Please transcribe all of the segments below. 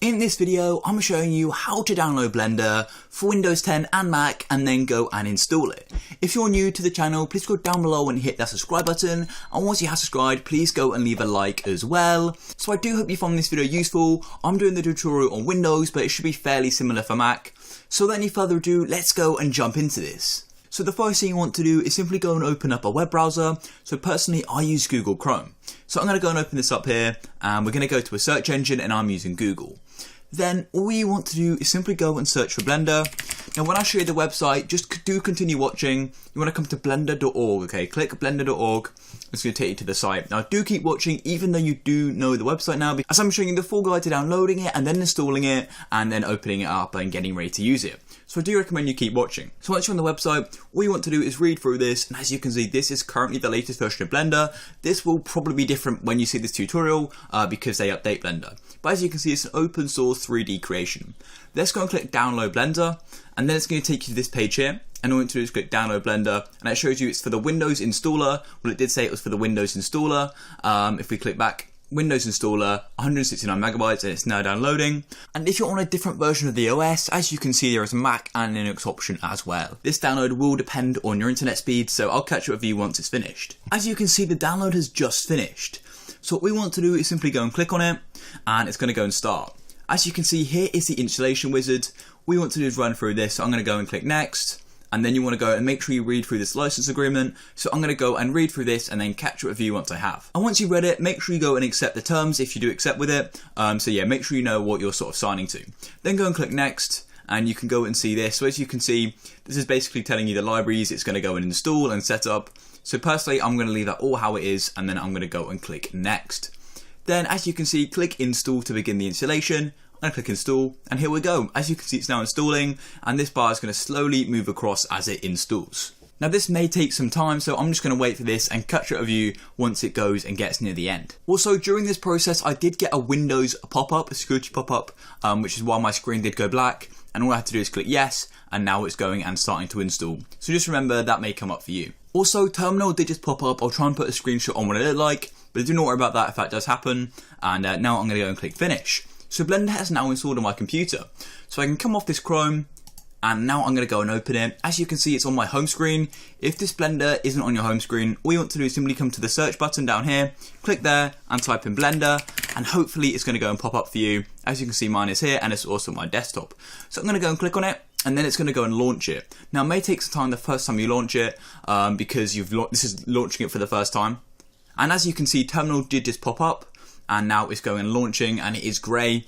In this video, I'm showing you how to download Blender for Windows 10 and Mac and then go and install it. If you're new to the channel, please go down below and hit that subscribe button. And once you have subscribed, please go and leave a like as well. So I do hope you found this video useful. I'm doing the tutorial on Windows, but it should be fairly similar for Mac. So without any further ado, let's go and jump into this. So the first thing you want to do is simply go and open up a web browser. So personally, I use Google Chrome. So I'm going to go and open this up here, and we're going to go to a search engine, and I'm using Google. Then all you want to do is simply go and search for Blender. Now when I show you the website, just do continue watching. You want to come to blender.org, okay? Click blender.org. It's going to take you to the site. Now do keep watching even though you do know the website now, as I'm showing you the full guide to downloading it and then installing it and then opening it up and getting ready to use it. So I do recommend you keep watching. So once you're on the website, all you want to do is read through this, and as you can see, this is currently the latest version of Blender. This will probably be different when you see this tutorial because they update Blender. But as you can see, it's an open source 3D creation. Let's go and click download Blender, and then it's going to take you to this page here. And all you want to do is click download Blender, and it shows you it's for the Windows installer. Well, it did say it was for the Windows installer. If we click back, Windows installer, 169 megabytes, and it's now downloading. And if you're on a different version of the OS, as you can see, there is a Mac and Linux option as well. This download will depend on your internet speed, so I'll catch up with you once it's finished. As you can see, the download has just finished. So what we want to do is simply go and click on it, and it's going to go and start. As you can see, here is the installation wizard. What we want to do is run through this, so I'm going to go and click next. And then you want to go and make sure you read through this license agreement. So I'm going to go and read through this and then catch up with you once I have. And once you've read it, make sure you go and accept the terms if you do accept with it. So yeah, make sure you know what you're sort of signing to. Then go and click next, and you can go and see this. So as you can see, this is basically telling you the libraries it's going to go and install and set up. So personally, I'm going to leave that all how it is, and then I'm going to go and click next. Then as you can see, click install to begin the installation. I'm going to click install, and here we go. As you can see, it's now installing, and this bar is going to slowly move across as it installs. Now this may take some time, so I'm just going to wait for this and catch up with you once it goes and gets near the end. Also, during this process, I did get a Windows pop-up, a security pop-up, which is why my screen did go black, and all I had to do is click yes, and now it's going and starting to install. So just remember, that may come up for you. Also, terminal did just pop up. I'll try and put a screenshot on what it looked like, but do not worry about that if that does happen. And now I'm going to go and click finish. So Blender has now installed on my computer. So I can come off this Chrome, and now I'm going to go and open it. As you can see, it's on my home screen. If this Blender isn't on your home screen, all you want to do is simply come to the search button down here, click there and type in Blender, and hopefully it's going to go and pop up for you. As you can see, mine is here, and it's also on my desktop. So I'm going to go and click on it, and then it's going to go and launch it. Now it may take some time the first time you launch it, because this is launching it for the first time. And as you can see, terminal did just pop up, and now it's going and launching, and it is grey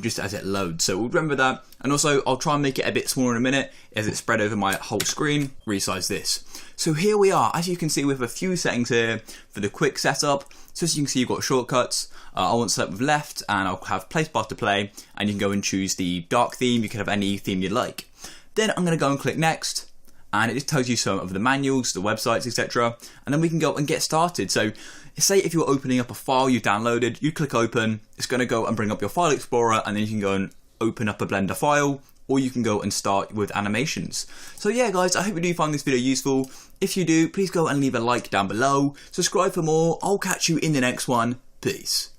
just as it loads. So remember that. And also, I'll try and make it a bit smaller in a minute as it's spread over my whole screen. Resize this. So here we are. As you can see, we have a few settings here for the quick setup. So as you can see, you've got shortcuts. I want to set with left, and I'll have place bar to play, and you can go and choose the dark theme. You can have any theme you'd like. Then I'm going to go and click next, and it just tells you some of the manuals, the websites, etc. And then we can go and get started. So say if you're opening up a file you've downloaded, you click open, it's going to go and bring up your file explorer, and then you can go and open up a Blender file, or you can go and start with animations. So yeah guys, I hope you do find this video useful. If you do, please go and leave a like down below, subscribe for more. I'll catch you in the next one. Peace.